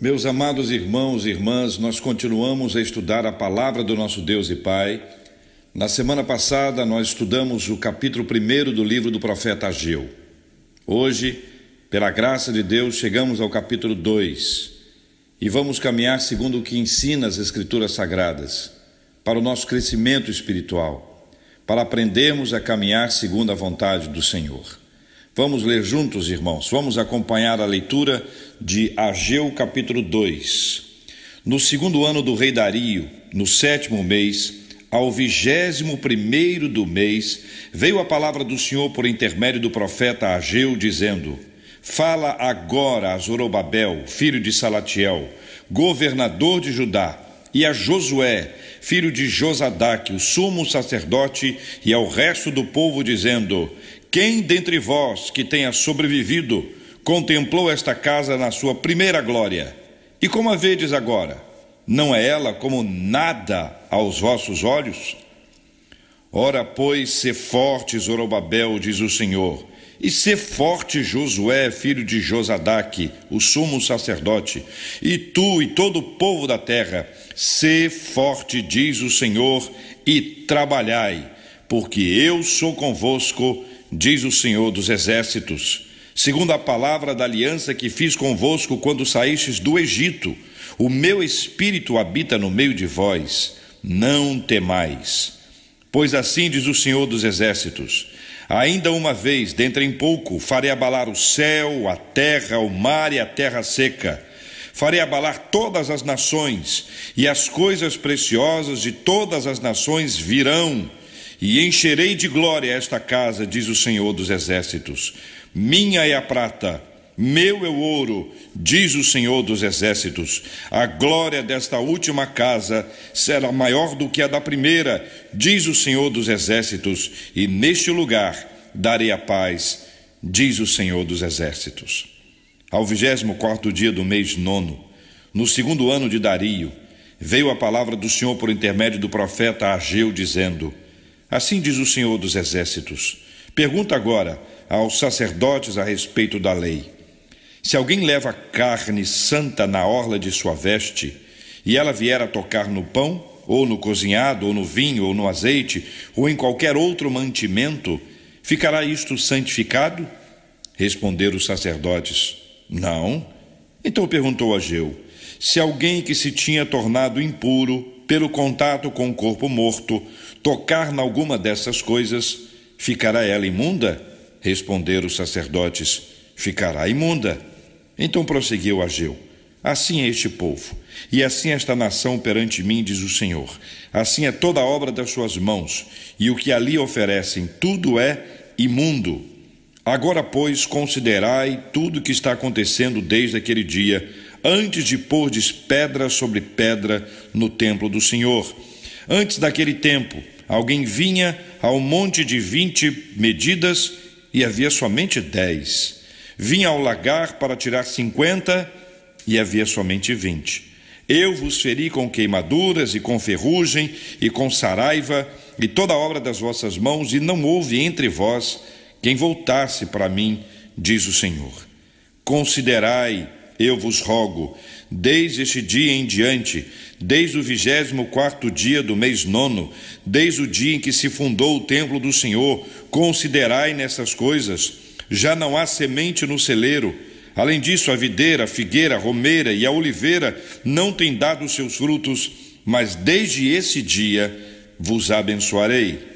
Meus amados irmãos e irmãs, nós continuamos a estudar a palavra do nosso Deus e Pai. Na semana passada, nós estudamos o capítulo 1 do livro do profeta Ageu. Hoje, pela graça de Deus, chegamos ao capítulo 2 e vamos caminhar segundo o que ensina as Escrituras Sagradas, para o nosso crescimento espiritual, para aprendermos a caminhar segundo a vontade do Senhor. Vamos ler juntos, irmãos, vamos acompanhar a leitura de Ageu capítulo 2. No segundo ano do rei Dario, no 7º mês, ao 21º do mês, veio a palavra do Senhor por intermédio do profeta Ageu, dizendo: Fala agora a Zorobabel, filho de Salatiel, governador de Judá, e a Josué, filho de Josadaque, o sumo sacerdote, e ao resto do povo, dizendo: Quem dentre vós que tenha sobrevivido contemplou esta casa na sua primeira glória? E como a vedes agora? Não é ela como nada aos vossos olhos? Ora, pois, sê forte, Zorobabel, diz o Senhor, e sê forte, Josué, filho de Josadaque, o sumo sacerdote, e tu e todo o povo da terra, sê forte, diz o Senhor, e trabalhai, porque eu sou convosco, diz o Senhor dos exércitos, segundo a palavra da aliança que fiz convosco quando saístes do Egito. O meu espírito habita no meio de vós, não temais. Pois assim diz o Senhor dos exércitos: ainda uma vez, dentre em pouco, farei abalar o céu, a terra, o mar e a terra seca. Farei abalar todas as nações, e as coisas preciosas de todas as nações virão, e encherei de glória esta casa, diz o Senhor dos exércitos. Minha é a prata, meu é o ouro, diz o Senhor dos exércitos. A glória desta última casa será maior do que a da primeira, diz o Senhor dos exércitos, e neste lugar darei a paz, diz o Senhor dos exércitos. Ao 24º dia do mês 9, no segundo ano de Dario, veio a palavra do Senhor por intermédio do profeta Ageu, dizendo: Assim diz o Senhor dos exércitos: pergunta agora aos sacerdotes a respeito da lei. Se alguém leva carne santa na orla de sua veste, e ela vier a tocar no pão, ou no cozinhado, ou no vinho, ou no azeite, ou em qualquer outro mantimento, ficará isto santificado? Responderam os sacerdotes: não. Então perguntou Ageu: se alguém que se tinha tornado impuro pelo contato com o corpo morto tocar em alguma dessas coisas, ficará ela imunda? Responderam os sacerdotes: ficará imunda. Então prosseguiu Ageu: assim é este povo, e assim esta nação perante mim, diz o Senhor. Assim é toda a obra das suas mãos, e o que ali oferecem, tudo é imundo. Agora, pois, considerai tudo o que está acontecendo desde aquele dia, antes de pordes pedra sobre pedra no templo do Senhor. Antes daquele tempo, alguém vinha ao monte de 20 medidas e havia somente 10. Vinha ao lagar para tirar 50 e havia somente 20. Eu vos feri com queimaduras e com ferrugem e com saraiva e toda a obra das vossas mãos, e não houve entre vós quem voltasse para mim, diz o Senhor. Considerai, eu vos rogo, desde este dia em diante, desde o 24º dia do mês 9, desde o dia em que se fundou o templo do Senhor, considerai nessas coisas. Já não há semente no celeiro. Além disso, a videira, a figueira, a romeira e a oliveira não têm dado seus frutos, mas desde esse dia vos abençoarei.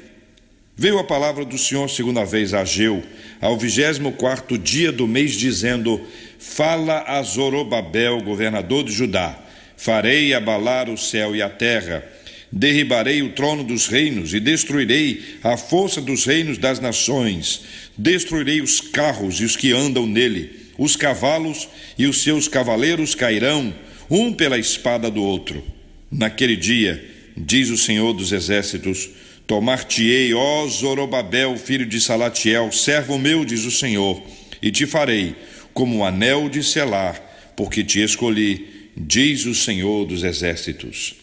Veio a palavra do Senhor segunda vez a Ageu, ao 24º dia do mês, dizendo: fala a Zorobabel, governador de Judá: farei abalar o céu e a terra, derribarei o trono dos reinos e destruirei a força dos reinos das nações, destruirei os carros e os que andam nele, os cavalos e os seus cavaleiros cairão, um pela espada do outro. Naquele dia, diz o Senhor dos exércitos, tomar-te-ei, ó Zorobabel, filho de Salatiel, servo meu, diz o Senhor, e te farei como um anel de selar, porque te escolhi, diz o Senhor dos exércitos.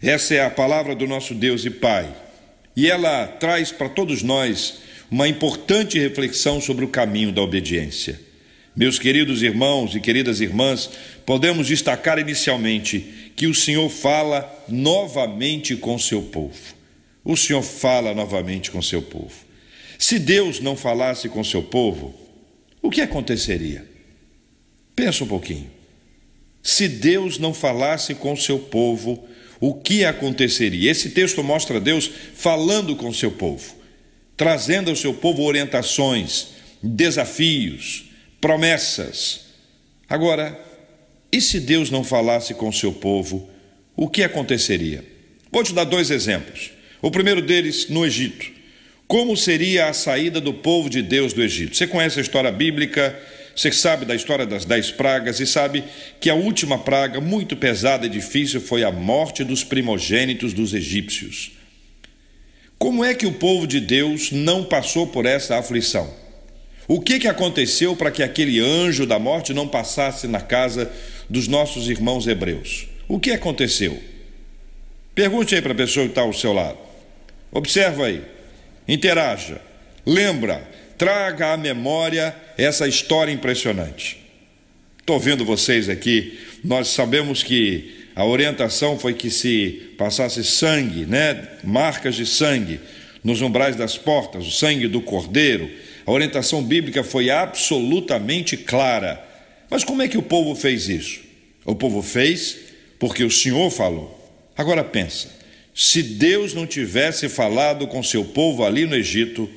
Essa é a palavra do nosso Deus e Pai, e ela traz para todos nós uma importante reflexão sobre o caminho da obediência. Meus queridos irmãos e queridas irmãs, podemos destacar inicialmente que o Senhor fala novamente com seu povo. O Senhor fala novamente com seu povo. Se Deus não falasse com seu povo, o que aconteceria? Pensa um pouquinho. Se Deus não falasse com seu povo, o que aconteceria? Esse texto mostra Deus falando com seu povo, trazendo ao seu povo orientações, desafios, promessas. Agora, e se Deus não falasse com seu povo, o que aconteceria? Vou te dar 2 exemplos. O primeiro deles, no Egito. Como seria a saída do povo de Deus do Egito? Você conhece a história bíblica, você sabe da história das 10 pragas e sabe que a última praga, muito pesada e difícil, foi a morte dos primogênitos dos egípcios. Como é que o povo de Deus não passou por essa aflição? O que aconteceu para que aquele anjo da morte não passasse na casa dos nossos irmãos hebreus? O que aconteceu? Pergunte aí para a pessoa que está ao seu lado. Observa aí, interaja, lembra, traga à memória essa história impressionante. Estou vendo vocês aqui, nós sabemos que a orientação foi que se passasse sangue, marcas de sangue nos umbrais das portas, o sangue do cordeiro. A orientação bíblica foi absolutamente clara. Mas como é que o povo fez isso? O povo fez porque o Senhor falou. Agora pensa, se Deus não tivesse falado com seu povo ali no Egito,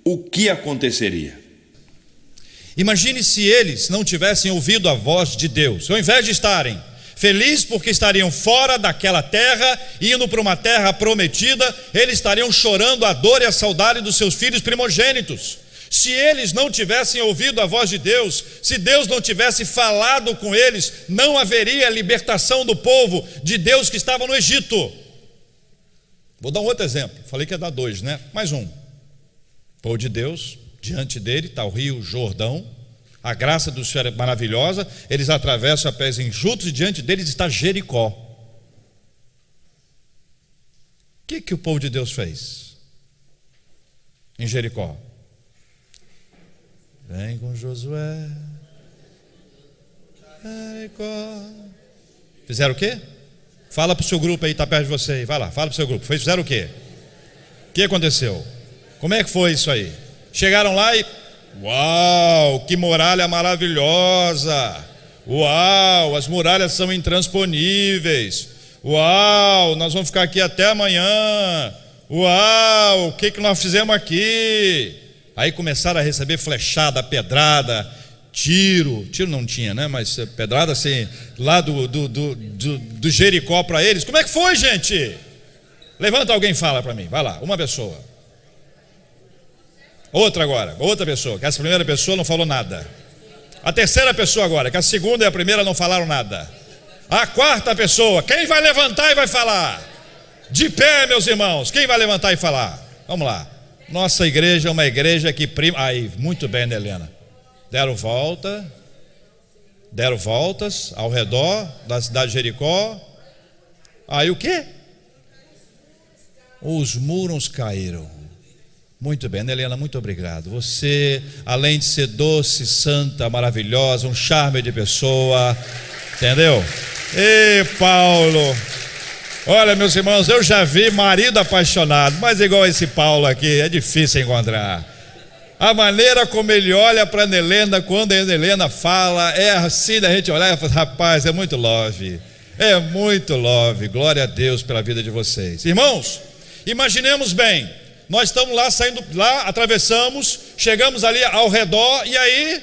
o que aconteceria? Imagine se eles não tivessem ouvido a voz de Deus. Ao invés de estarem felizes porque estariam fora daquela terra, indo para uma terra prometida, eles estariam chorando a dor e a saudade dos seus filhos primogênitos. Se eles não tivessem ouvido a voz de Deus, se Deus não tivesse falado com eles, não haveria libertação do povo de Deus que estava no Egito. Vou dar um outro exemplo, falei que ia dar 2, Mais um. O povo de Deus, diante dele está o rio Jordão, a graça do Senhor é maravilhosa, eles atravessam a pés enxutos e diante deles está Jericó. O que o povo de Deus fez em Jericó? Vem com Josué, Jericó. Fizeram o quê? Fala para o seu grupo aí, está perto de você aí. Vai lá, fala para o seu grupo. Fizeram o quê? O que aconteceu? Como é que foi isso aí? Chegaram lá e... Uau, que muralha maravilhosa! Uau, as muralhas são intransponíveis. Uau, nós vamos ficar aqui até amanhã. Uau, o que nós fizemos aqui? Aí começaram a receber flechada, pedrada, tiro não tinha, mas pedrada assim, lá do Jericó para eles. Como é que foi, gente? Levanta alguém e fala para mim, vai lá, uma pessoa. Outra agora, outra pessoa, que essa primeira pessoa não falou nada. A terceira pessoa agora, que a segunda e a primeira não falaram nada. A quarta pessoa, quem vai levantar e vai falar? De pé, meus irmãos, quem vai levantar e falar? Vamos lá. Nossa igreja é uma igreja que prima... Aí, muito bem, Helena. Deram voltas ao redor da cidade de Jericó. Aí o quê? Os muros caíram. Muito bem, Helena, muito obrigado. Você, além de ser doce, santa, maravilhosa, um charme de pessoa, entendeu? Ei, Paulo... Olha, meus irmãos, eu já vi marido apaixonado, mas igual esse Paulo aqui, é difícil encontrar. A maneira como ele olha para a Helena, quando a Helena fala, é assim da gente olhar e falar, rapaz, é muito love, glória a Deus pela vida de vocês. Irmãos, imaginemos bem, nós estamos lá, saindo lá, atravessamos, chegamos ali ao redor, e aí,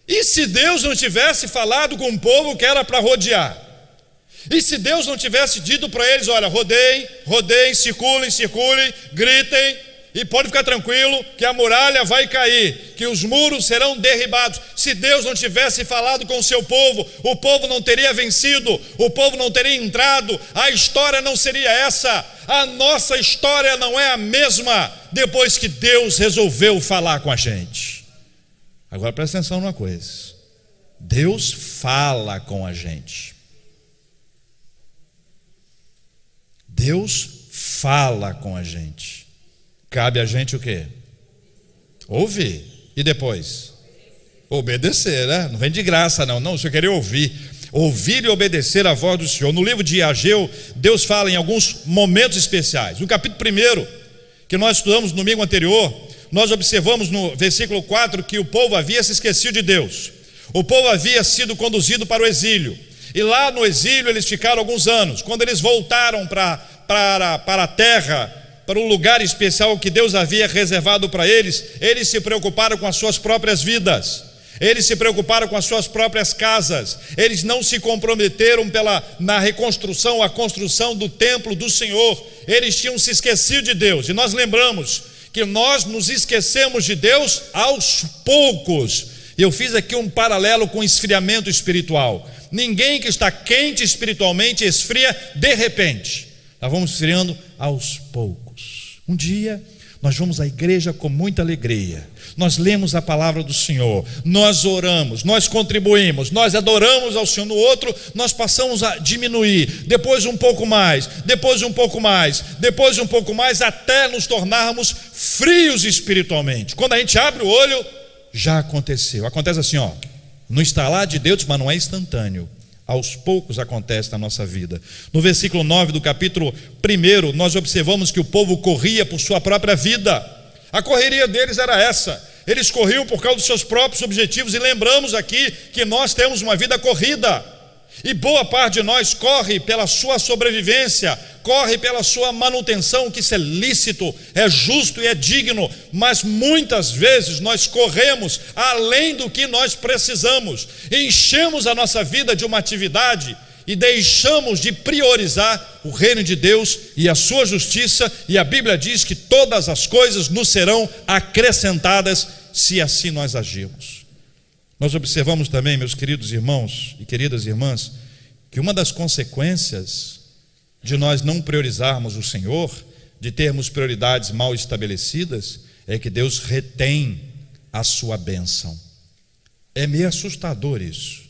e se Deus não tivesse falado com o povo que era para rodear? E se Deus não tivesse dito para eles, olha, rodeiem, circulem, gritem, e pode ficar tranquilo que a muralha vai cair, que os muros serão derribados. Se Deus não tivesse falado com o seu povo, o povo não teria vencido, o povo não teria entrado, a história não seria essa. A nossa história não é a mesma depois que Deus resolveu falar com a gente. Agora presta atenção numa coisa, Deus fala com a gente. Deus fala com a gente. Cabe a gente o quê? Ouvir. E depois? Obedecer, né? Não vem de graça não, não, você querer ouvir e obedecer a voz do Senhor. No livro de Ageu, Deus fala em alguns momentos especiais. No capítulo 1, que nós estudamos no domingo anterior, nós observamos no versículo 4 que o povo havia se esquecido de Deus. O povo havia sido conduzido para o exílio, e lá no exílio eles ficaram alguns anos. Quando eles voltaram para a terra, para um lugar especial que Deus havia reservado para eles, eles se preocuparam com as suas próprias vidas, eles se preocuparam com as suas próprias casas, eles não se comprometeram na reconstrução, a construção do templo do Senhor. Eles tinham se esquecido de Deus, e nós lembramos que nós nos esquecemos de Deus aos poucos. E eu fiz aqui um paralelo com esfriamento espiritual. Ninguém que está quente espiritualmente esfria de repente. Nós vamos esfriando aos poucos. Um dia nós vamos à igreja com muita alegria, nós lemos a palavra do Senhor, nós oramos, nós contribuímos, nós adoramos ao Senhor. No outro nós passamos a diminuir, depois um pouco mais, depois um pouco mais, depois um pouco mais, até nos tornarmos frios espiritualmente. Quando a gente abre o olho, já aconteceu. Acontece assim, no estalar de Deus, mas não é instantâneo. Aos poucos acontece na nossa vida. No versículo 9 do capítulo 1, nós observamos que o povo corria por sua própria vida. A correria deles era essa. Eles corriam por causa dos seus próprios objetivos. E lembramos aqui que nós temos uma vida corrida, e boa parte de nós corre pela sua sobrevivência, corre pela sua manutenção, que isso é lícito, é justo e é digno. Mas muitas vezes nós corremos além do que nós precisamos, enchemos a nossa vida de uma atividade e deixamos de priorizar o reino de Deus e a sua justiça. E a Bíblia diz que todas as coisas nos serão acrescentadas se assim nós agirmos. Nós observamos também, meus queridos irmãos e queridas irmãs, que uma das consequências de nós não priorizarmos o Senhor, de termos prioridades mal estabelecidas, é que Deus retém a sua bênção. É meio assustador isso,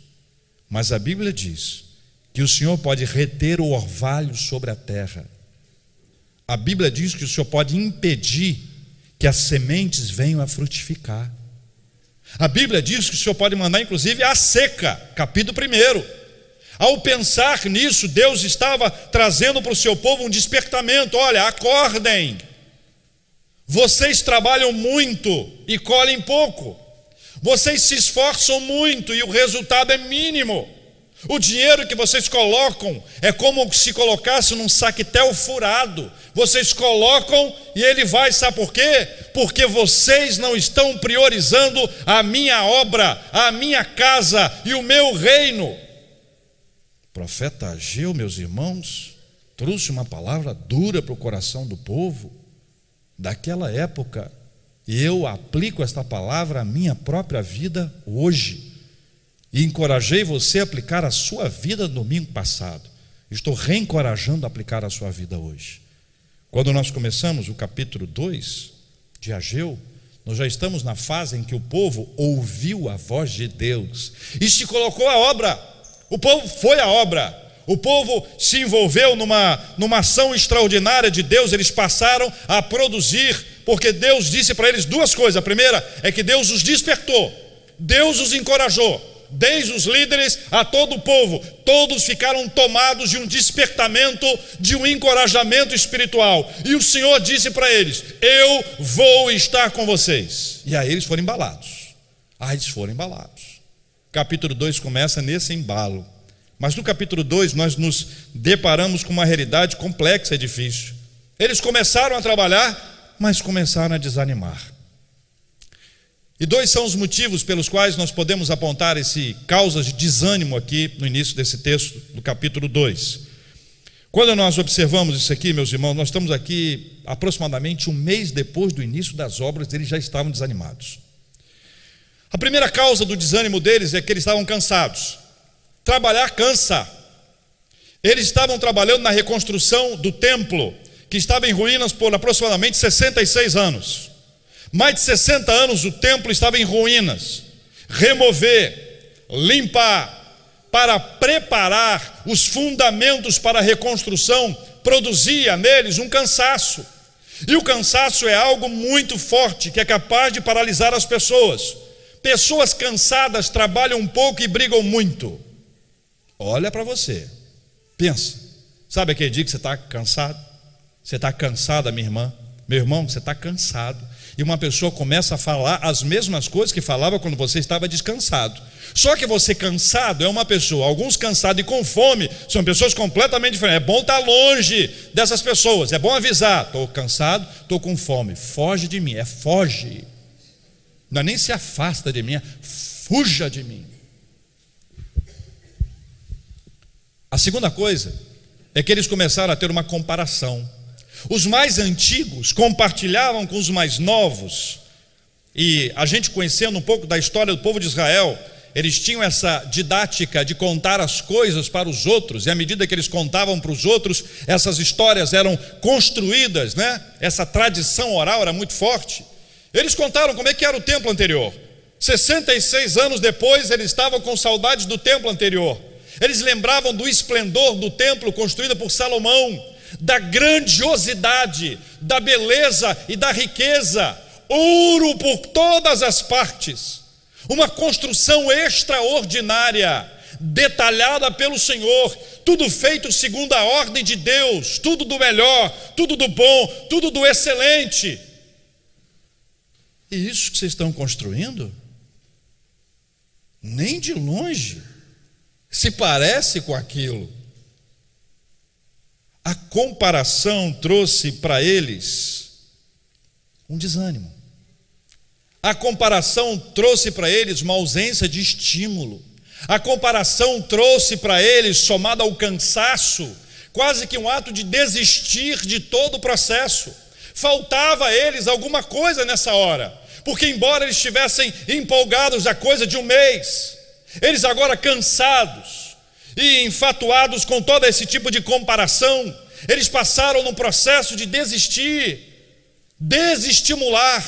mas a Bíblia diz que o Senhor pode reter o orvalho sobre a terra. A Bíblia diz que o Senhor pode impedir que as sementes venham a frutificar. A Bíblia diz que o Senhor pode mandar inclusive a seca, capítulo 1. Ao pensar nisso, Deus estava trazendo para o seu povo um despertamento. Olha, acordem, vocês trabalham muito e colhem pouco, vocês se esforçam muito e o resultado é mínimo. O dinheiro que vocês colocam é como se colocasse num saquetel furado. Vocês colocam e ele vai, sabe por quê? Porque vocês não estão priorizando a minha obra, a minha casa e o meu reino. O profeta Ageu, meus irmãos, trouxe uma palavra dura para o coração do povo daquela época, e eu aplico esta palavra à minha própria vida hoje. E encorajei você a aplicar a sua vida no domingo passado. Estou reencorajando a aplicar a sua vida hoje. Quando nós começamos o capítulo 2 de Ageu, nós já estamos na fase em que o povo ouviu a voz de Deus e se colocou à obra. O povo foi à obra. O povo se envolveu numa ação extraordinária de Deus. Eles passaram a produzir, porque Deus disse para eles duas coisas. A primeira é que Deus os despertou, Deus os encorajou. Desde os líderes a todo o povo, todos ficaram tomados de um despertamento, de um encorajamento espiritual. E o Senhor disse para eles: eu vou estar com vocês. E aí eles foram embalados. Capítulo 2 começa nesse embalo. Mas no capítulo 2 nós nos deparamos com uma realidade complexa e difícil. Eles começaram a trabalhar, mas começaram a desanimar. E dois são os motivos pelos quais nós podemos apontar causas de desânimo aqui no início desse texto do capítulo 2. Quando nós observamos isso aqui, meus irmãos, nós estamos aqui aproximadamente um mês depois do início das obras. Eles já estavam desanimados. A primeira causa do desânimo deles é que eles estavam cansados. Trabalhar cansa. Eles estavam trabalhando na reconstrução do templo, que estava em ruínas por aproximadamente 66 anos. Mais de 60 anos o templo estava em ruínas. Remover, limpar, para preparar os fundamentos para a reconstrução, produzia neles um cansaço. E o cansaço é algo muito forte, que é capaz de paralisar as pessoas. Pessoas cansadas trabalham um pouco e brigam muito. Olha para você, pensa. Sabe aquele dia que você está cansado? Você está cansada, minha irmã, meu irmão, você está cansado. E uma pessoa começa a falar as mesmas coisas que falava quando você estava descansado. Só que você cansado é uma pessoa, alguns cansados e com fome são pessoas completamente diferentes. É bom estar longe dessas pessoas, é bom avisar: estou cansado, estou com fome, foge de mim. Foge, não é nem se afasta de mim, fuja de mim. A segunda coisa é que eles começaram a ter uma comparação. Os mais antigos compartilhavam com os mais novos, e a gente conhecendo um pouco da história do povo de Israel, eles tinham essa didática de contar as coisas para os outros, e à medida que eles contavam para os outros, essas histórias eram construídas, né? Essa tradição oral era muito forte. Eles contaram como é que era o templo anterior. 66 anos depois, eles estavam com saudades do templo anterior. Eles lembravam do esplendor do templo construído por Salomão, da grandiosidade, da beleza e da riqueza, ouro por todas as partes, uma construção extraordinária, detalhada pelo Senhor, tudo feito segundo a ordem de Deus, tudo do melhor, tudo do bom, tudo do excelente. E isso que vocês estão construindo, nem de longe se parece com aquilo. A comparação trouxe para eles um desânimo. A comparação trouxe para eles uma ausência de estímulo. A comparação trouxe para eles, somado ao cansaço, quase que um ato de desistir de todo o processo. Faltava a eles alguma coisa nessa hora, porque embora eles estivessem empolgados há coisa de um mês, eles agora cansados e enfatuados com todo esse tipo de comparação, eles passaram num processo de desistir, desestimular.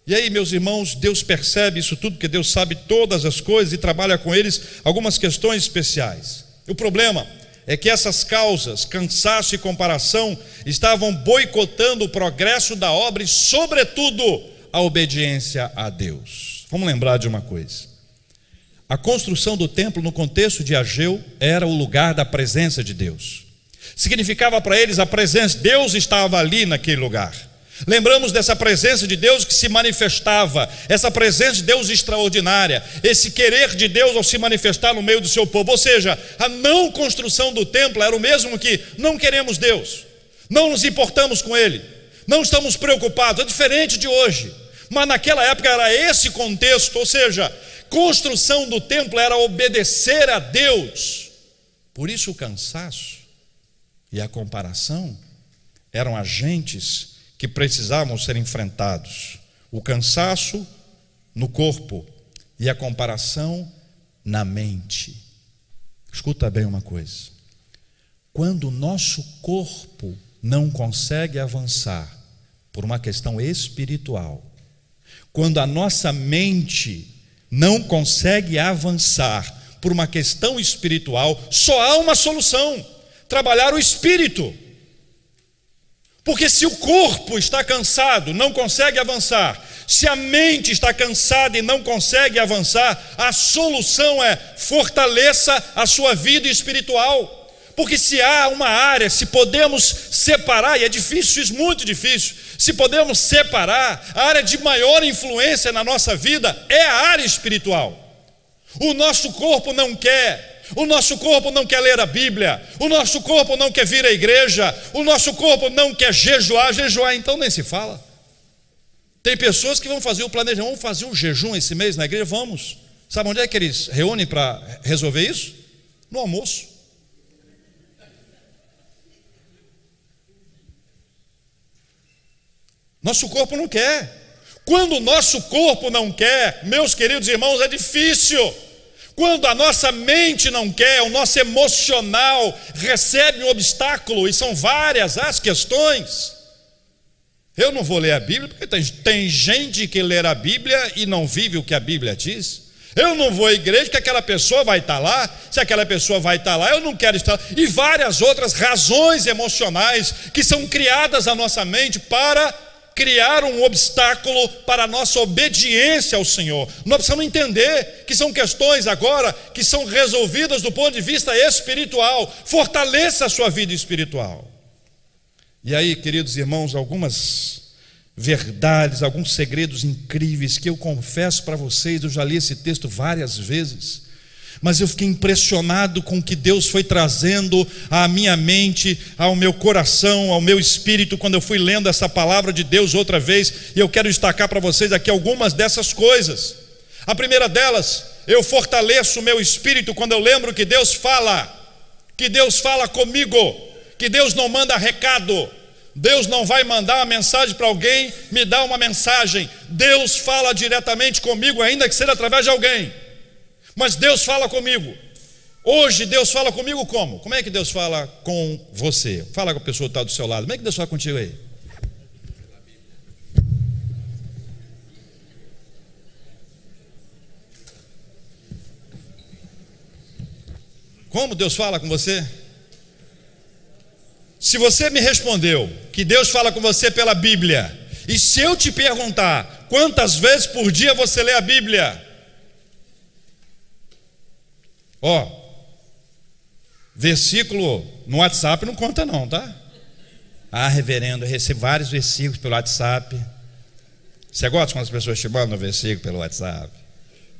E aí, meus irmãos, Deus percebe isso tudo, porque Deus sabe todas as coisas e trabalha com eles algumas questões especiais. O problema é que essas causas, cansaço e comparação, estavam boicotando o progresso da obra e, sobretudo, a obediência a Deus. Vamos lembrar de uma coisa: a construção do templo no contexto de Ageu era o lugar da presença de Deus. Significava para eles a presença, Deus estava ali naquele lugar. Lembramos dessa presença de Deus que se manifestava, essa presença de Deus extraordinária, esse querer de Deus ao se manifestar no meio do seu povo. Ou seja, a não construção do templo era o mesmo que não queremos Deus, não nos importamos com Ele, não estamos preocupados. É diferente de hoje, mas naquela época era esse contexto. Ou seja, construção do templo era obedecer a Deus. Por isso o cansaço e a comparação eram agentes que precisavam ser enfrentados. O cansaço no corpo e a comparação na mente. Escuta bem uma coisa: quando o nosso corpo não consegue avançar por uma questão espiritual, quando a nossa mente não consegue avançar por uma questão espiritual, só há uma solução: trabalhar o espírito. Porque se o corpo está cansado, não consegue avançar, se a mente está cansada e não consegue avançar, a solução é: fortaleça a sua vida espiritual. Porque se há uma área, se podemos separar, e é difícil isso, muito difícil, se podemos separar, a área de maior influência na nossa vida é a área espiritual. O nosso corpo não quer. O nosso corpo não quer ler a Bíblia, o nosso corpo não quer vir à igreja, o nosso corpo não quer jejuar então nem se fala. Tem pessoas que vão fazer o planejamento: vamos fazer um jejum esse mês na igreja, vamos. Sabe onde é que eles reúnem para resolver isso? No almoço. Nosso corpo não quer. Quando o nosso corpo não quer, meus queridos irmãos, é difícil. Quando a nossa mente não quer, o nosso emocional recebe um obstáculo, e são várias as questões. Eu não vou ler a Bíblia, porque tem gente que lê a Bíblia e não vive o que a Bíblia diz. Eu não vou à igreja porque aquela pessoa vai estar lá. Se aquela pessoa vai estar lá, eu não quero estar lá. E várias outras razões emocionais que são criadas na nossa mente para criar um obstáculo para a nossa obediência ao Senhor. Nós precisamos entender que são questões agora que são resolvidas do ponto de vista espiritual. Fortaleça a sua vida espiritual. E aí, queridos irmãos, algumas verdades, alguns segredos incríveis que eu confesso para vocês. Eu já li esse texto várias vezes, mas eu fiquei impressionado com o que Deus foi trazendo à minha mente, ao meu coração, ao meu espírito, quando eu fui lendo essa palavra de Deus outra vez. E eu quero destacar para vocês aqui algumas dessas coisas. A primeira delas, eu fortaleço o meu espírito quando eu lembro que Deus fala comigo, que Deus não manda recado. Deus não vai mandar uma mensagem para alguém, me dá uma mensagem. Deus fala diretamente comigo, ainda que seja através de alguém. Mas Deus fala comigo. Hoje Deus fala comigo como? Como é que Deus fala com você? Fala com a pessoa que está do seu lado. Como é que Deus fala contigo aí? Como Deus fala com você? Se você me respondeu que Deus fala com você pela Bíblia, e se eu te perguntar quantas vezes por dia você lê a Bíblia? Versículo no WhatsApp não conta não, tá? Reverendo, eu recebo vários versículos pelo WhatsApp. Você gosta quando as pessoas te mandam um versículo pelo WhatsApp?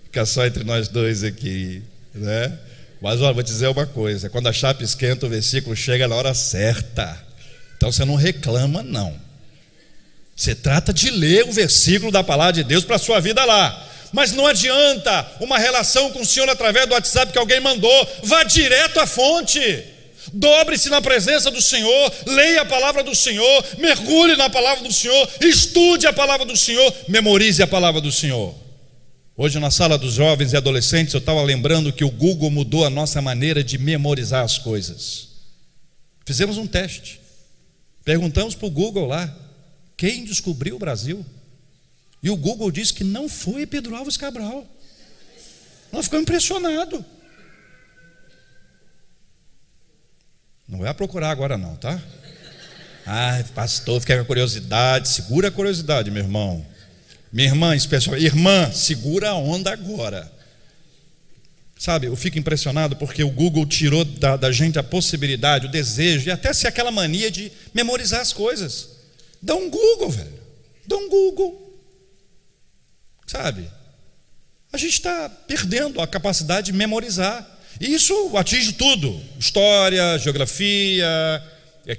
Fica só entre nós dois aqui, né? Mas vou te dizer uma coisa: quando a chapa esquenta, o versículo chega na hora certa. Então você não reclama não. Você trata de ler o versículo da palavra de Deus para a sua vida lá. Mas não adianta uma relação com o Senhor através do WhatsApp que alguém mandou. Vá direto à fonte. Dobre-se na presença do Senhor, leia a palavra do Senhor, mergulhe na palavra do Senhor, estude a palavra do Senhor, memorize a palavra do Senhor. Hoje na sala dos jovens e adolescentes eu estava lembrando que o Google mudou a nossa maneira de memorizar as coisas. Fizemos um teste, perguntamos para o Google lá, quem descobriu o Brasil? E o Google disse que não foi Pedro Álvares Cabral. Nós ficamos impressionados. Não vai procurar agora não, tá? Pastor, fica com a curiosidade. Segura a curiosidade, meu irmão. Minha irmã, especial, irmã, segura a onda agora. Sabe, eu fico impressionado porque o Google tirou da gente a possibilidade, o desejo e até se aquela mania de memorizar as coisas. Dá um Google, velho. Dá um Google. Sabe? A gente está perdendo a capacidade de memorizar. E isso atinge tudo: história, geografia,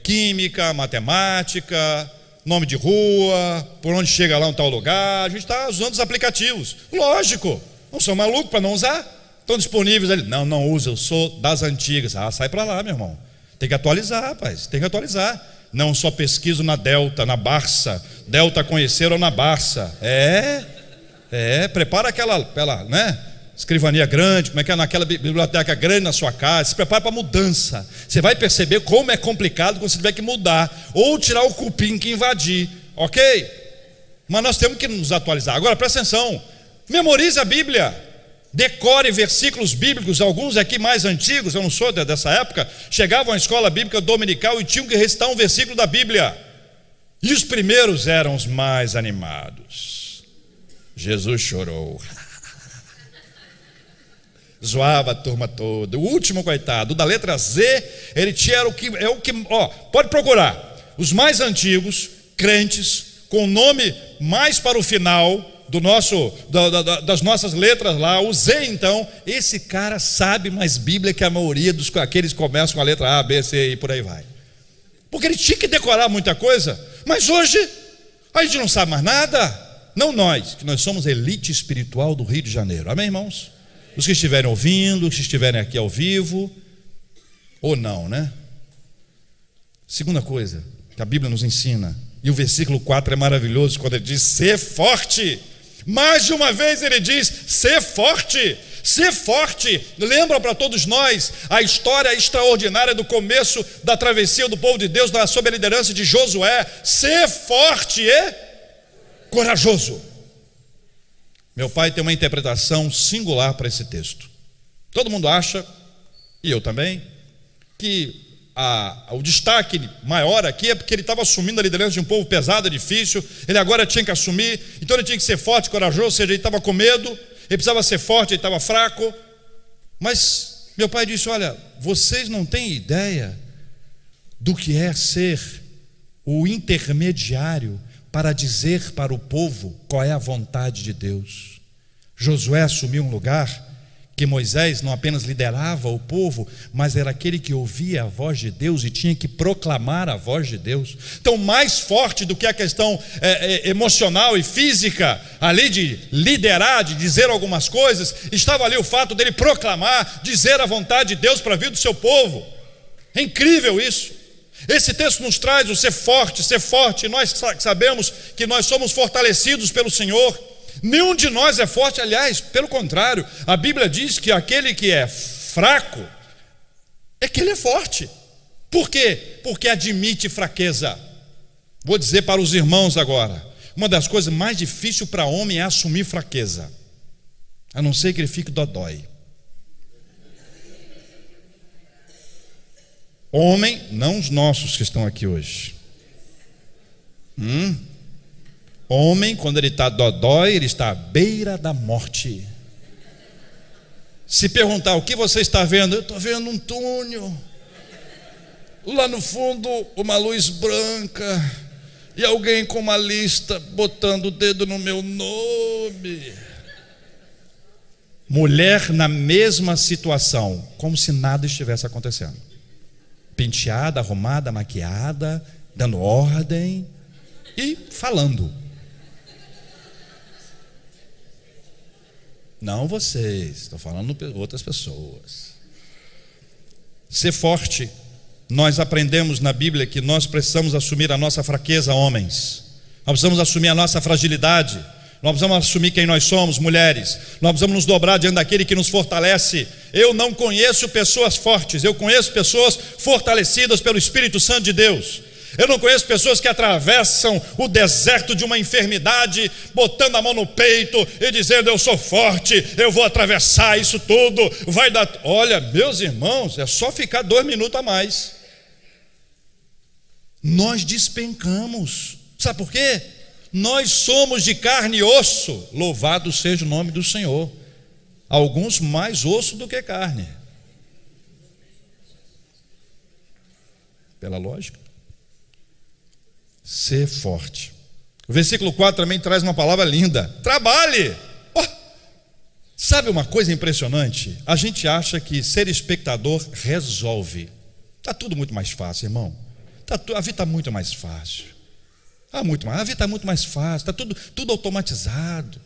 química, matemática, nome de rua, por onde chega lá um tal lugar. A gente está usando os aplicativos. Lógico, não sou maluco para não usar. Estão disponíveis ali. Não usa, eu sou das antigas. Sai para lá, meu irmão. Tem que atualizar, rapaz, tem que atualizar. Não só pesquiso na Delta, na Barça. Delta conheceram na Barça. Prepara aquela, né? Escrivania grande, como é que é, naquela biblioteca grande na sua casa. Se prepara para a mudança. Você vai perceber como é complicado quando você tiver que mudar ou tirar o cupim que invadir, ok? Mas nós temos que nos atualizar. Agora presta atenção, memorize a Bíblia, decore versículos bíblicos. Alguns aqui mais antigos, eu não sou dessa época, chegavam à escola bíblica dominical e tinham que recitar um versículo da Bíblia. E os primeiros eram os mais animados. Jesus chorou. Zoava a turma toda. O último, coitado, da letra Z, ele tinha pode procurar. Os mais antigos, crentes, com o nome mais para o final das nossas letras lá, o Z. Então, esse cara sabe mais Bíblia que a maioria dos aqueles que começam com a letra A, B, C e por aí vai. Porque ele tinha que decorar muita coisa. Mas hoje, a gente não sabe mais nada. Não nós, que nós somos a elite espiritual do Rio de Janeiro. Amém, irmãos? Os que estiverem ouvindo, os que estiverem aqui ao vivo, ou não, né? Segunda coisa que a Bíblia nos ensina, e o versículo 4 é maravilhoso, quando ele diz: ser forte. Mais de uma vez ele diz: ser forte. Ser forte. Lembra para todos nós a história extraordinária do começo da travessia do povo de Deus sob a liderança de Josué. Ser forte e corajoso. Meu pai tem uma interpretação singular para esse texto. Todo mundo acha, e eu também, que o destaque maior aqui é porque ele estava assumindo a liderança de um povo pesado, difícil. Ele agora tinha que assumir, então ele tinha que ser forte, corajoso. Ou seja, ele estava com medo, ele precisava ser forte, ele estava fraco. Mas meu pai disse: olha, vocês não têm ideia do que é ser o intermediário para dizer para o povo qual é a vontade de Deus. Josué assumiu um lugar que Moisés não apenas liderava o povo, mas era aquele que ouvia a voz de Deus e tinha que proclamar a voz de Deus. Então, mais forte do que a questão emocional e física ali de liderar, de dizer algumas coisas, estava ali o fato dele proclamar, dizer a vontade de Deus para a vida do seu povo. É incrível isso. Esse texto nos traz o ser forte, nós sabemos que nós somos fortalecidos pelo Senhor. Nenhum de nós é forte, aliás, pelo contrário, a Bíblia diz que aquele que é fraco é que ele é forte. Por quê? Porque admite fraqueza. Vou dizer para os irmãos agora, uma das coisas mais difíceis para homem é assumir fraqueza, a não ser que ele fique dodói. Homem, não os nossos que estão aqui hoje. Homem, quando ele está dodói, ele está à beira da morte. Se perguntar o que você está vendo, eu estou vendo um túnel, lá no fundo uma luz branca e alguém com uma lista botando o dedo no meu nome. Mulher na mesma situação, como se nada estivesse acontecendo, penteada, arrumada, maquiada, dando ordem e falando. Não vocês, estou falando outras pessoas. Ser forte, nós aprendemos na Bíblia que nós precisamos assumir a nossa fraqueza, homens. Nós precisamos assumir a nossa fragilidade. Nós precisamos assumir quem nós somos, mulheres. Nós precisamos nos dobrar diante daquele que nos fortalece. Eu não conheço pessoas fortes, eu conheço pessoas fortalecidas pelo Espírito Santo de Deus. Eu não conheço pessoas que atravessam o deserto de uma enfermidade, botando a mão no peito e dizendo: eu sou forte, eu vou atravessar isso tudo, vai dar. Olha, meus irmãos, é só ficar 2 minutos a mais. Nós despencamos. Sabe por quê? Nós somos de carne e osso. Louvado seja o nome do Senhor. Alguns mais osso do que carne. Pela lógica. Ser forte. O versículo 4 também traz uma palavra linda: trabalhe. Sabe uma coisa impressionante? A gente acha que ser espectador resolve. Está tudo muito mais fácil, irmão. A vida está muito mais fácil. A vida está muito mais fácil. Está tudo automatizado.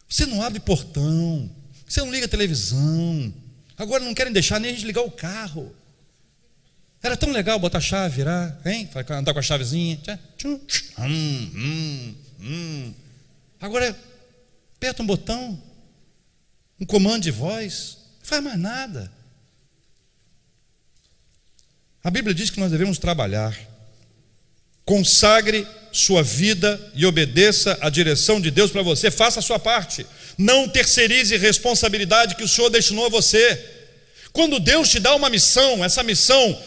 Você não abre portão, você não liga a televisão. Agora não querem deixar nem a gente ligar o carro. Era tão legal botar a chave, virar, hein? Andar com a chavezinha. Agora aperta um botão, um comando de voz, não faz mais nada. A Bíblia diz que nós devemos trabalhar. Consagre sua vida e obedeça à direção de Deus para você. Faça a sua parte. Não terceirize responsabilidade que o Senhor destinou a você. Quando Deus te dá uma missão, essa missão,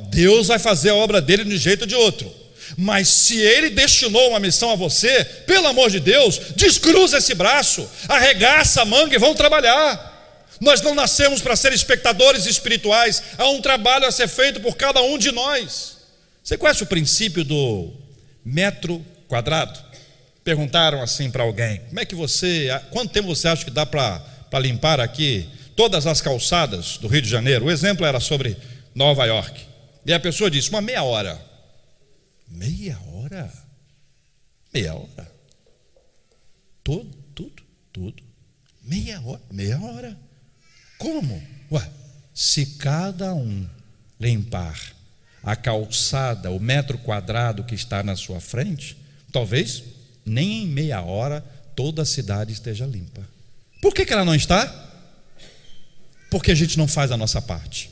Deus vai fazer a obra dele de um jeito ou de outro. Mas se Ele destinou uma missão a você, pelo amor de Deus, descruza esse braço, arregaça a manga e vão trabalhar. Nós não nascemos para ser espectadores espirituais. Há um trabalho a ser feito por cada um de nós. Você conhece o princípio do metro quadrado? Perguntaram assim para alguém: quanto tempo você acha que dá para limpar aqui todas as calçadas do Rio de Janeiro? O exemplo era sobre Nova York. E a pessoa disse: uma meia hora. Meia hora? Meia hora? Tudo? Meia hora? Como? Se cada um limpar a calçada, o metro quadrado que está na sua frente, talvez nem em meia hora toda a cidade esteja limpa. Por que ela não está? Porque a gente não faz a nossa parte.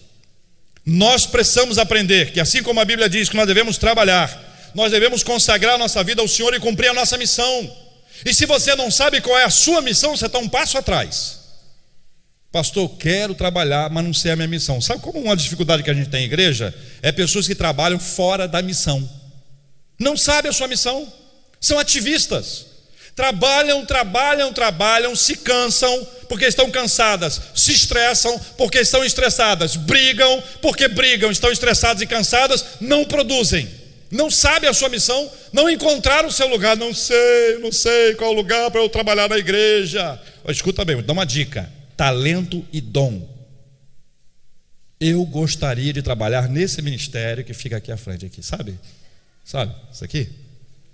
Nós precisamos aprender que, assim como a Bíblia diz que nós devemos trabalhar, nós devemos consagrar a nossa vida ao Senhor e cumprir a nossa missão. E se você não sabe qual é a sua missão, você está um passo atrás. Pastor, eu quero trabalhar, mas não sei a minha missão. Sabe como uma dificuldade que a gente tem em igreja? É pessoas que trabalham fora da missão. Não sabem a sua missão. São ativistas. Trabalham, se cansam porque estão cansadas, se estressam porque estão estressadas, brigam porque brigam, estão estressadas e cansadas, não produzem. Não sabem a sua missão, não encontraram o seu lugar. Não sei qual lugar para eu trabalhar na igreja. Escuta bem, vou dar uma dica: talento e dom. Eu gostaria de trabalhar nesse ministério que fica aqui à frente, aqui, sabe? Isso aqui?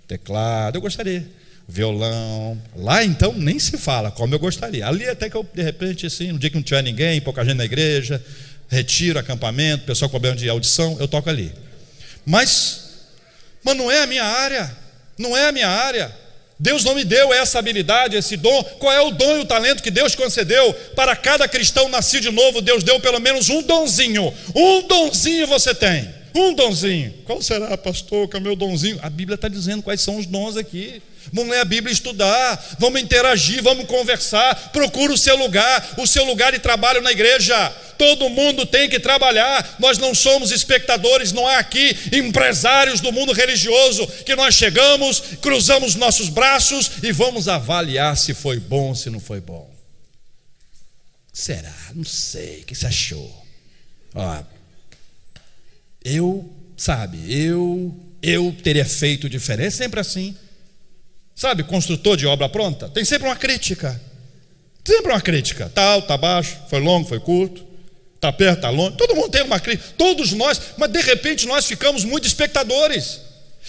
Teclado, eu gostaria. Violão. Lá então nem se fala como eu gostaria. Ali até que eu, de repente, assim, no dia que não tiver ninguém, pouca gente na igreja, retiro, acampamento, pessoal com problema de audição, eu toco ali. Mas não é a minha área. Não é a minha área. Deus não me deu essa habilidade, esse dom. Qual é o dom e o talento que Deus concedeu? Para cada cristão nascido de novo, Deus deu pelo menos um donzinho. Um donzinho você tem. Um donzinho. Qual será, pastor, que é o meu donzinho? A Bíblia está dizendo quais são os dons aqui. Vamos ler a Bíblia e estudar, vamos interagir, vamos conversar. Procura o seu lugar de trabalho na igreja. Todo mundo tem que trabalhar. Nós não somos espectadores. Não há aqui empresários do mundo religioso que nós chegamos, cruzamos nossos braços e vamos avaliar se foi bom, se não foi bom. Será? Não sei. O que você achou? Eu teria feito diferente. É sempre assim. Sabe, construtor de obra pronta, tem sempre uma crítica. Sempre uma crítica. Tá alto, tá baixo, foi longo, foi curto, tá perto, tá longe. Todo mundo tem uma crítica, todos nós, mas de repente nós ficamos muito espectadores.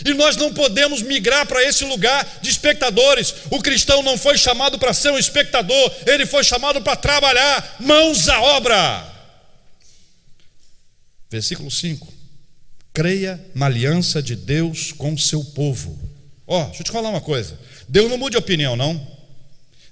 E nós não podemos migrar para esse lugar de espectadores. O cristão não foi chamado para ser um espectador, ele foi chamado para trabalhar, mãos à obra. Versículo 5: creia na aliança de Deus com o seu povo. Deixa eu te falar uma coisa: Deus não muda de opinião, não.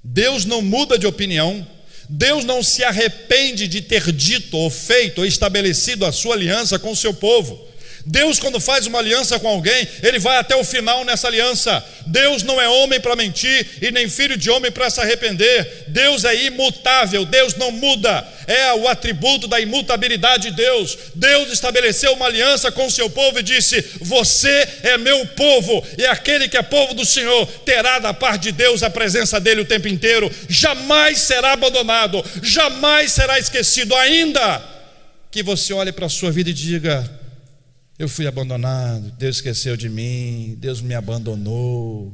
Deus não muda de opinião. Deus não se arrepende de ter dito ou feito ou estabelecido a sua aliança com o seu povo. Deus, quando faz uma aliança com alguém, Ele vai até o final nessa aliança. Deus não é homem para mentir e nem filho de homem para se arrepender. Deus é imutável, Deus não muda. É o atributo da imutabilidade de Deus. Deus estabeleceu uma aliança com o seu povo e disse: você é meu povo, e aquele que é povo do Senhor terá da parte de Deus a presença dele o tempo inteiro. Jamais será abandonado, jamais será esquecido. Ainda que você olhe para a sua vida e diga: eu fui abandonado, Deus esqueceu de mim, Deus me abandonou.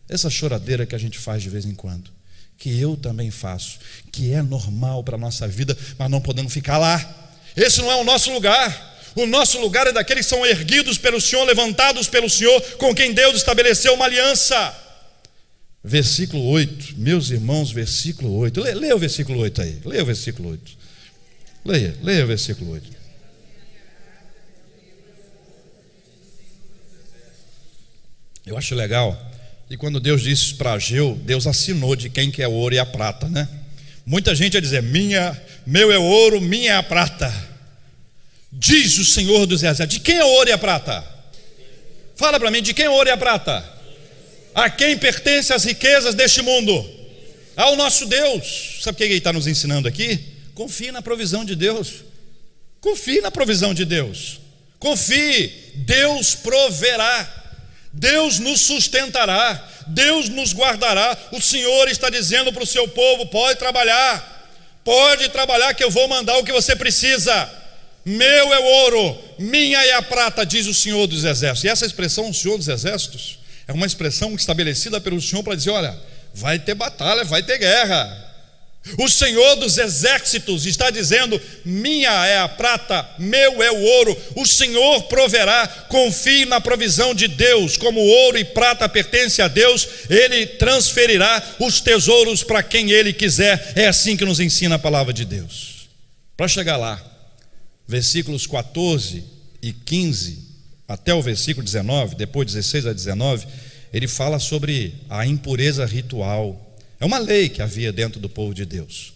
Essa choradeira que a gente faz de vez em quando, que eu também faço, que é normal para a nossa vida, mas não podemos ficar lá. Esse não é o nosso lugar. O nosso lugar é daqueles que são erguidos pelo Senhor, levantados pelo Senhor, com quem Deus estabeleceu uma aliança. Versículo 8, meus irmãos, versículo 8. Leia o versículo 8 aí, leia o versículo 8. Leia o versículo 8. Eu acho legal, e quando Deus disse para Ageu, Deus assinou de quem que é o ouro e a prata, né? Muita gente ia dizer: meu é o ouro, minha é a prata. Diz o Senhor dos Exércitos: de quem é o ouro e a prata? Fala para mim, de quem é o ouro e a prata? A quem pertence as riquezas deste mundo? Ao nosso Deus. Sabe o que Ele está nos ensinando aqui? Confie na provisão de Deus. Confie na provisão de Deus. Confie, Deus proverá. Deus nos sustentará, Deus nos guardará. O Senhor está dizendo para o seu povo: pode trabalhar que eu vou mandar o que você precisa. Meu é o ouro, minha é a prata, diz o Senhor dos Exércitos. E essa expressão, o Senhor dos Exércitos, é uma expressão estabelecida pelo Senhor para dizer: olha, vai ter batalha, vai ter guerra. O Senhor dos Exércitos está dizendo: minha é a prata, meu é o ouro. O Senhor proverá. Confie na provisão de Deus. Como ouro e prata pertence a Deus, Ele transferirá os tesouros para quem Ele quiser. É assim que nos ensina a palavra de Deus. Para chegar lá, versículos 14 e 15 até o versículo 19, depois 16 a 19, ele fala sobre a impureza ritual. É uma lei que havia dentro do povo de Deus.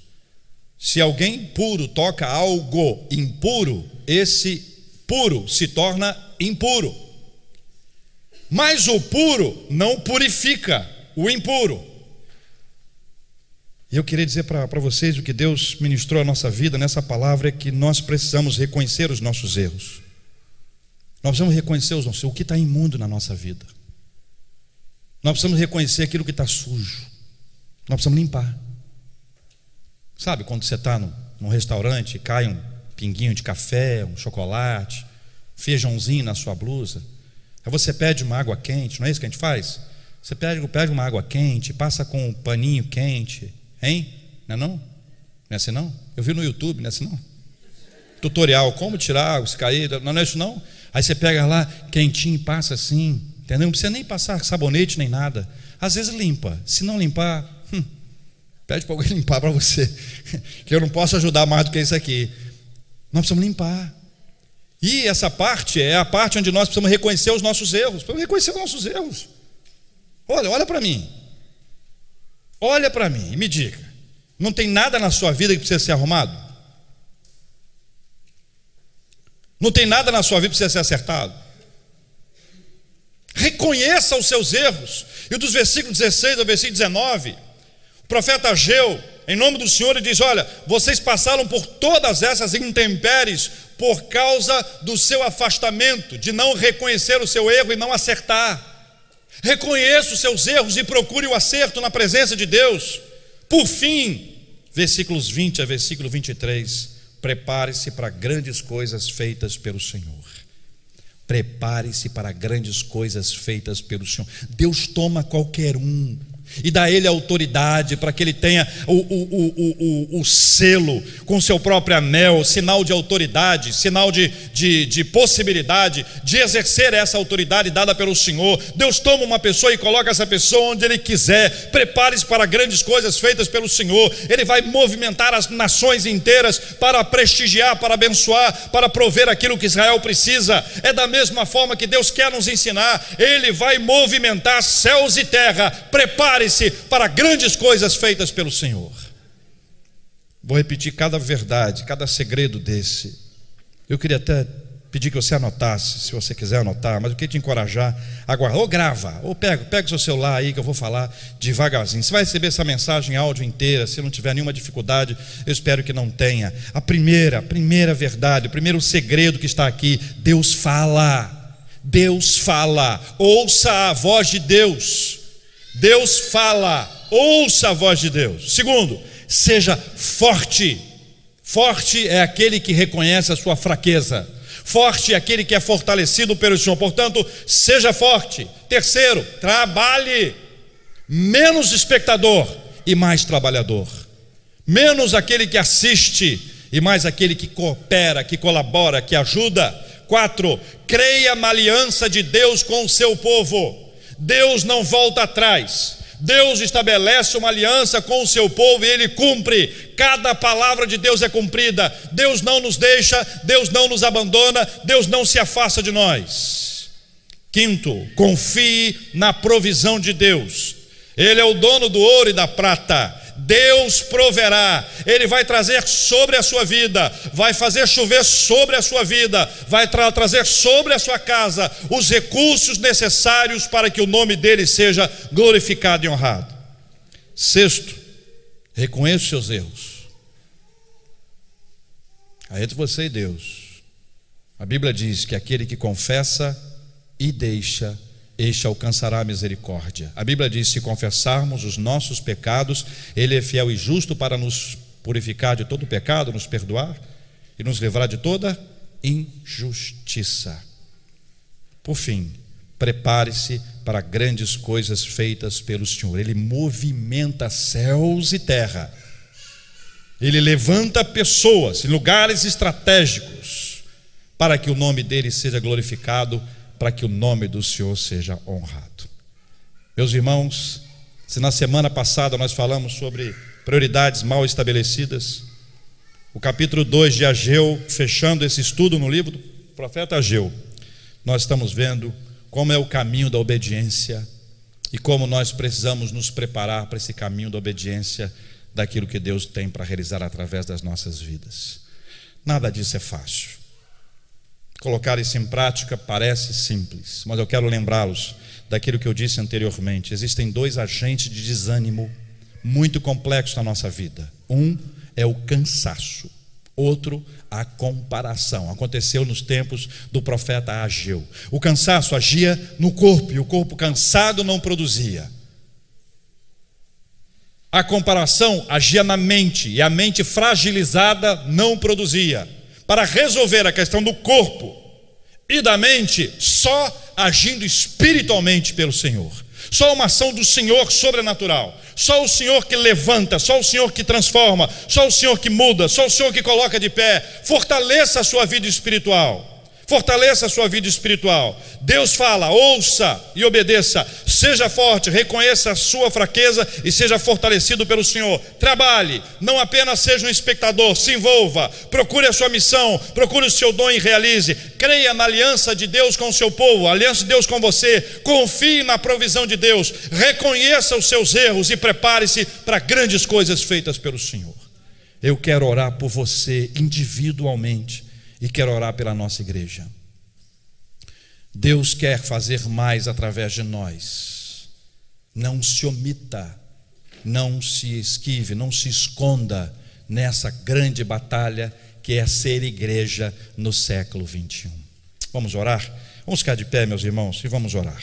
Se alguém puro toca algo impuro, esse puro se torna impuro. Mas o puro não purifica o impuro. E eu queria dizer para vocês o que Deus ministrou à nossa vida nessa palavra, é que nós precisamos reconhecer os nossos erros. Nós precisamos reconhecer o que está imundo na nossa vida. Nós precisamos reconhecer aquilo que está sujo. Nós precisamos limpar. Sabe quando você está num restaurante e cai um pinguinho de café, um chocolate, feijãozinho na sua blusa, aí você pede uma água quente, não é isso que a gente faz? Você pede uma água quente, passa com um paninho quente, hein? Não é não? Não é assim não? Eu vi no YouTube, não é assim não? Tutorial, como tirar água, se cair, não é isso não? Aí você pega lá, quentinho, e passa assim, entendeu? Não precisa nem passar sabonete nem nada. Às vezes limpa, se não limpar, pede para alguém limpar para você, que eu não posso ajudar mais do que isso aqui. Nós precisamos limpar. E essa parte é a parte onde nós precisamos reconhecer os nossos erros. Precisamos reconhecer os nossos erros. Olha para mim. Olha para mim e me diga: não tem nada na sua vida que precisa ser arrumado? Não tem nada na sua vida que precisa ser acertado? Reconheça os seus erros. E dos versículos 16 ao versículo 19, o profeta Ageu, em nome do Senhor, ele diz: olha, vocês passaram por todas essas intempéries por causa do seu afastamento, de não reconhecer o seu erro e não acertar. Reconheça os seus erros e procure o acerto na presença de Deus. Por fim, versículos 20 a versículo 23, prepare-se para grandes coisas feitas pelo Senhor. Prepare-se para grandes coisas feitas pelo Senhor. Deus toma qualquer um e dá a ele a autoridade para que ele tenha o selo com seu próprio anel, sinal de autoridade, sinal de possibilidade de exercer essa autoridade dada pelo Senhor. Deus toma uma pessoa e coloca essa pessoa onde Ele quiser. Prepare-se para grandes coisas feitas pelo Senhor. Ele vai movimentar as nações inteiras para prestigiar, para abençoar, para prover aquilo que Israel precisa. É da mesma forma que Deus quer nos ensinar. Ele vai movimentar céus e terra. Prepare-se para grandes coisas feitas pelo Senhor. Vou repetir cada verdade, cada segredo desse. Eu queria até pedir que você anotasse, se você quiser anotar, mas eu queria te encorajar a guardar, ou grava, ou pega o seu celular aí que eu vou falar devagarzinho. Você vai receber essa mensagem em áudio inteira, se não tiver nenhuma dificuldade, eu espero que não tenha. A primeira verdade, o primeiro segredo que está aqui: Deus fala. Deus fala. Ouça a voz de Deus. Deus fala, ouça a voz de Deus. Segundo, seja forte. Forte é aquele que reconhece a sua fraqueza. Forte é aquele que é fortalecido pelo Senhor. Portanto, seja forte. Terceiro, trabalhe. Menos espectador e mais trabalhador. Menos aquele que assiste e mais aquele que coopera, que colabora, que ajuda. 4, creia na aliança de Deus com o seu povo. Deus não volta atrás. Deus estabelece uma aliança com o seu povo e Ele cumpre. Cada palavra de Deus é cumprida. Deus não nos deixa, Deus não nos abandona, Deus não se afasta de nós. Quinto, confie na provisão de Deus. Ele é o dono do ouro e da prata. Deus proverá. Ele vai trazer sobre a sua vida, vai fazer chover sobre a sua vida, vai trazer sobre a sua casa os recursos necessários para que o nome dele seja glorificado e honrado. Sexto, reconheça os seus erros. Aí entre você e Deus. A Bíblia diz que aquele que confessa e deixa, este alcançará a misericórdia. A Bíblia diz: se confessarmos os nossos pecados, Ele é fiel e justo para nos purificar de todo pecado, nos perdoar e nos livrar de toda injustiça. Por fim, prepare-se para grandes coisas feitas pelo Senhor. Ele movimenta céus e terra. Ele levanta pessoas em lugares estratégicos para que o nome dele seja glorificado, para que o nome do Senhor seja honrado. Meus irmãos, se na semana passada nós falamos sobre prioridades mal estabelecidas, o capítulo 2 de Ageu, fechando esse estudo no livro do profeta Ageu, nós estamos vendo como é o caminho da obediência e como nós precisamos nos preparar para esse caminho da obediência daquilo que Deus tem para realizar através das nossas vidas. Nada disso é fácil. Colocar isso em prática parece simples, mas eu quero lembrá-los daquilo que eu disse anteriormente. Existem dois agentes de desânimo muito complexos na nossa vida. Um é o cansaço, outro a comparação. Aconteceu nos tempos do profeta Ageu. O cansaço agia no corpo e o corpo cansado não produzia. A comparação agia na mente e a mente fragilizada não produzia. Para resolver a questão do corpo e da mente, só agindo espiritualmente pelo Senhor. Só uma ação do Senhor sobrenatural. Só o Senhor que levanta, só o Senhor que transforma, só o Senhor que muda, só o Senhor que coloca de pé. Fortaleça a sua vida espiritual. Fortaleça a sua vida espiritual. Deus fala, ouça e obedeça. Seja forte, reconheça a sua fraqueza e seja fortalecido pelo Senhor. Trabalhe, não apenas seja um espectador, se envolva. Procure a sua missão, procure o seu dom e realize. Creia na aliança de Deus com o seu povo, a aliança de Deus com você. Confie na provisão de Deus. Reconheça os seus erros e prepare-se para grandes coisas feitas pelo Senhor. Eu quero orar por você individualmente e quero orar pela nossa igreja. Deus quer fazer mais através de nós. Não se omita, não se esquive, não se esconda nessa grande batalha que é ser igreja no século 21. Vamos orar? Vamos ficar de pé, meus irmãos, e vamos orar.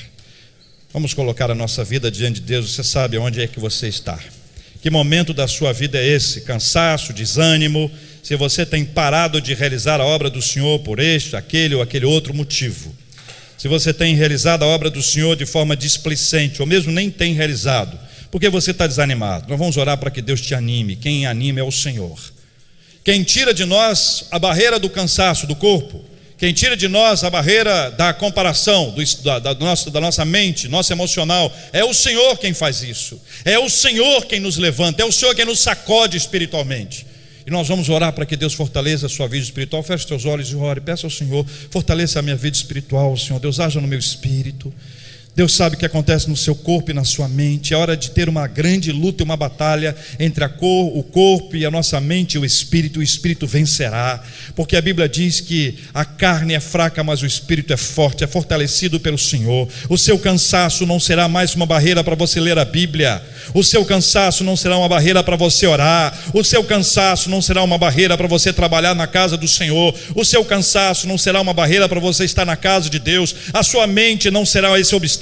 Vamos colocar a nossa vida diante de Deus. Você sabe onde é que você está. Que momento da sua vida é esse? Cansaço, desânimo. Se você tem parado de realizar a obra do Senhor por este, aquele ou aquele outro motivo. Se você tem realizado a obra do Senhor de forma displicente, ou mesmo nem tem realizado, porque você está desanimado. Nós vamos orar para que Deus te anime. Quem anima é o Senhor. Quem tira de nós a barreira do cansaço do corpo, quem tira de nós a barreira da comparação, da nossa mente, nosso emocional, é o Senhor quem faz isso. É o Senhor quem nos levanta, é o Senhor quem nos sacode espiritualmente. E nós vamos orar para que Deus fortaleça a sua vida espiritual. Feche seus olhos e ore. Peça ao Senhor, fortaleça a minha vida espiritual, Senhor. Deus, haja no meu espírito. Deus sabe o que acontece no seu corpo e na sua mente. É hora de ter uma grande luta e uma batalha entre o corpo e a nossa mente e o espírito vencerá, porque a Bíblia diz que a carne é fraca, mas o espírito é forte, é fortalecido pelo Senhor. O seu cansaço não será mais uma barreira para você ler a Bíblia. O seu cansaço não será uma barreira para você orar. O seu cansaço não será uma barreira para você trabalhar na casa do Senhor. O seu cansaço não será uma barreira para você estar na casa de Deus. A sua mente não será esse obstáculo.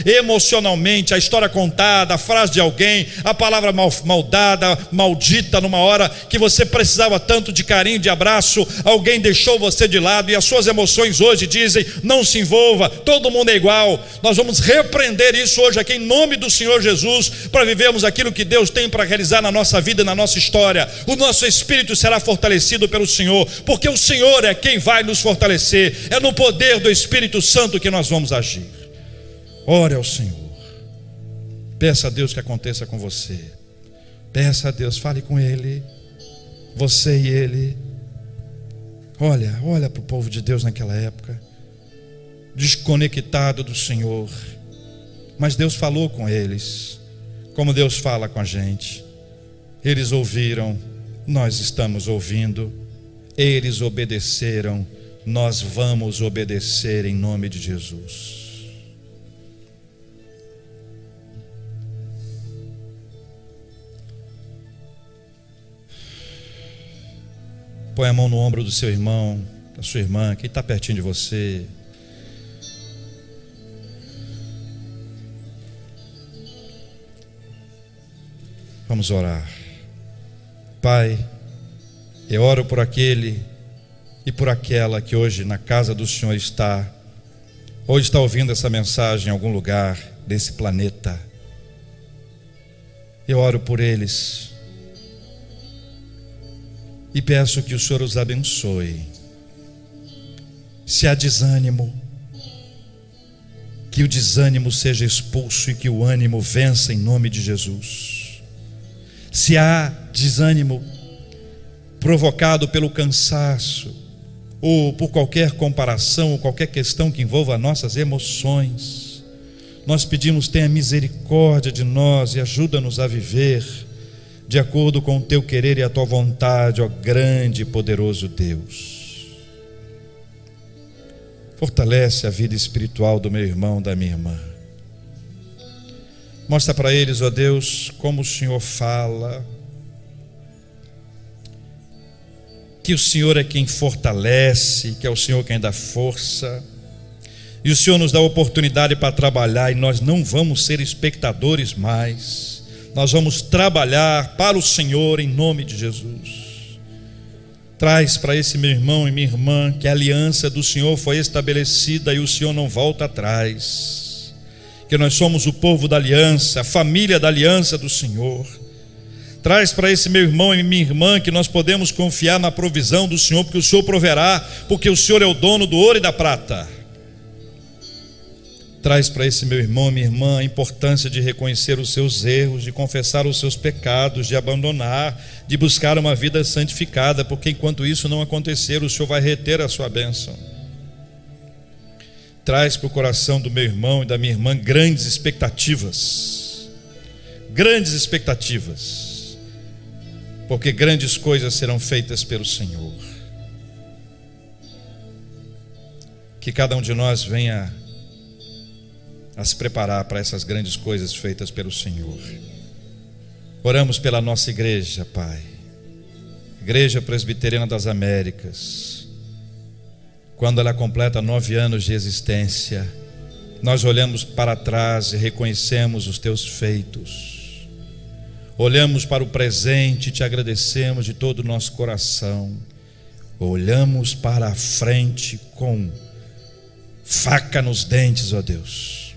Emocionalmente, a história contada, a frase de alguém, a palavra maldada, maldita numa hora que você precisava tanto de carinho, de abraço, alguém deixou você de lado e as suas emoções hoje dizem, não se envolva, todo mundo é igual. Nós vamos repreender isso hoje aqui em nome do Senhor Jesus, para vivermos aquilo que Deus tem para realizar na nossa vida e na nossa história. O nosso espírito será fortalecido pelo Senhor, porque o Senhor é quem vai nos fortalecer. É no poder do Espírito Santo que nós vamos agir. Ore ao Senhor. Peça a Deus que aconteça com você. Peça a Deus, fale com Ele, você e Ele. Olha para o povo de Deus naquela época, desconectado do Senhor, mas Deus falou com eles, como Deus fala com a gente. Eles ouviram, nós estamos ouvindo. Eles obedeceram, nós vamos obedecer em nome de Jesus. Põe a mão no ombro do seu irmão, da sua irmã, quem está pertinho de você. Vamos orar. Pai, eu oro por aquele e por aquela que hoje na casa do Senhor está, hoje está ouvindo essa mensagem em algum lugar desse planeta. Eu oro por eles e peço que o Senhor os abençoe. Se há desânimo, que o desânimo seja expulso e que o ânimo vença em nome de Jesus. Se há desânimo provocado pelo cansaço, ou por qualquer comparação, ou qualquer questão que envolva nossas emoções, nós pedimos, tenha misericórdia de nós e ajuda-nos a viver de acordo com o teu querer e a tua vontade, ó grande e poderoso Deus. Fortalece a vida espiritual do meu irmão, da minha irmã. Mostra para eles, ó Deus, como o Senhor fala, que o Senhor é quem fortalece, que é o Senhor quem dá força, e o Senhor nos dá oportunidade para trabalhar, e nós não vamos ser espectadores mais, nós vamos trabalhar para o Senhor em nome de Jesus. Traz para esse meu irmão e minha irmã que a aliança do Senhor foi estabelecida e o Senhor não volta atrás, que nós somos o povo da aliança, a família da aliança do Senhor. Traz para esse meu irmão e minha irmã que nós podemos confiar na provisão do Senhor, porque o Senhor proverá, porque o Senhor é o dono do ouro e da prata. Traz para esse meu irmão e minha irmã a importância de reconhecer os seus erros, de confessar os seus pecados, de abandonar, de buscar uma vida santificada, porque enquanto isso não acontecer, o Senhor vai reter a sua bênção. Traz para o coração do meu irmão e da minha irmã grandes expectativas, porque grandes coisas serão feitas pelo Senhor. Que cada um de nós venha a se preparar para essas grandes coisas feitas pelo Senhor. Oramos pela nossa igreja, Pai, Igreja Presbiteriana das Américas. Quando ela completa 9 anos de existência, nós olhamos para trás e reconhecemos os teus feitos. Olhamos para o presente e te agradecemos de todo o nosso coração. Olhamos para a frente com faca nos dentes, ó Deus,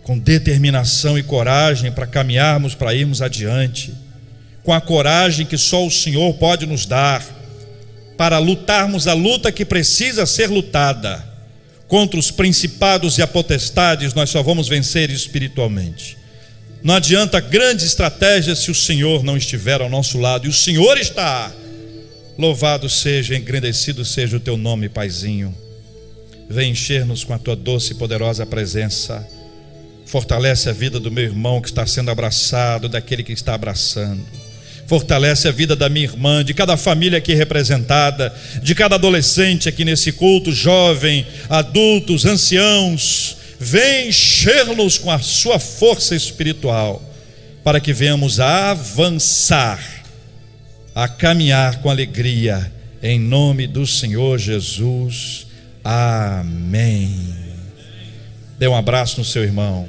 com determinação e coragem para caminharmos, para irmos adiante, com a coragem que só o Senhor pode nos dar, para lutarmos a luta que precisa ser lutada. Contra os principados e a potestades nós só vamos vencer espiritualmente. Não adianta grandes estratégias se o Senhor não estiver ao nosso lado, e o Senhor está. Louvado seja, engrandecido seja o teu nome, Paizinho. Vem encher-nos com a tua doce e poderosa presença. Fortalece a vida do meu irmão que está sendo abraçado, daquele que está abraçando. Fortalece a vida da minha irmã, de cada família aqui representada, de cada adolescente aqui nesse culto, jovem, adultos, anciãos. Vem encher-nos com a sua força espiritual, para que venhamos a avançar, a caminhar com alegria, em nome do Senhor Jesus. Amém. Dê um abraço no seu irmão.